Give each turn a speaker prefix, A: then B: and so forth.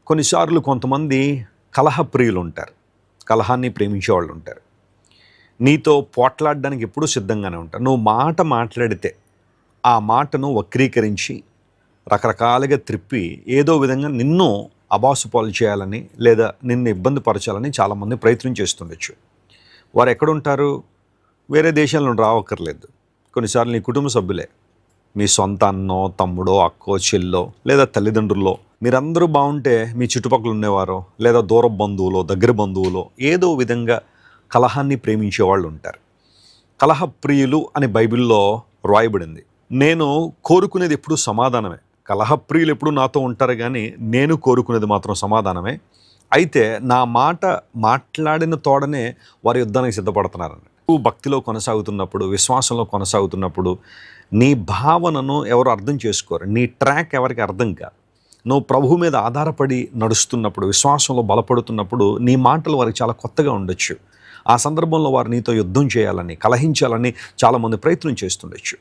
A: కొన్నిసార్లు కొంతమంది కలహప్రియులు ఉంటారు, కలహాన్ని ప్రేమించేవాళ్ళు ఉంటారు. నీతో పోట్లాడడానికి ఎప్పుడూ సిద్ధంగానే ఉంటారు. నువ్వు మాట మాట్లాడితే ఆ మాటను వక్రీకరించి రకరకాలుగా త్రిప్పి ఏదో విధంగా నిన్ను అబాసుపాలు చేయాలని లేదా నిన్ను ఇబ్బంది పరచాలని చాలామంది ప్రయత్నం చేస్తుండొచ్చు. వారు ఎక్కడుంటారు? వేరే దేశాల నుండి రావక్కర్లేదు. కొన్నిసార్లు నీ కుటుంబ సభ్యులే, మీ సొంత అన్నో తమ్ముడో అక్కో చెల్లో లేదా తల్లిదండ్రుల్లో మీరందరూ బాగుంటే మీ చుట్టుపక్కల ఉండేవారో లేదా దూర బంధువులో దగ్గర బంధువులో ఏదో విధంగా కలహాన్ని ప్రేమించే వాళ్ళు ఉంటారు. కలహప్రియులు అని బైబిల్లో రాయబడింది. నేను కోరుకునేది ఎప్పుడూ సమాధానమే. కలహప్రియులు ఎప్పుడూ నాతో ఉంటారు, కానీ నేను కోరుకునేది మాత్రం సమాధానమే. అయితే నా మాట మాట్లాడిన తోడనే వారి యుద్ధానికి సిద్ధపడుతున్నారని. నువ్వు భక్తిలో కొనసాగుతున్నప్పుడు, విశ్వాసంలో కొనసాగుతున్నప్పుడు నీ భావనను ఎవరు అర్థం చేసుకోరు, నీ ట్రాక్ ఎవరికి అర్థం కాదు. నువ్వు ప్రభు మీద ఆధారపడి నడుస్తున్నప్పుడు, విశ్వాసంలో బలపడుతున్నప్పుడు నీ మాటలు వారికి చాలా కొత్తగా ఉండొచ్చు. ఆ సందర్భంలో వారు నీతో యుద్ధం చేయాలని, కలహించాలని చాలామంది ప్రయత్నం చేస్తుండొచ్చు.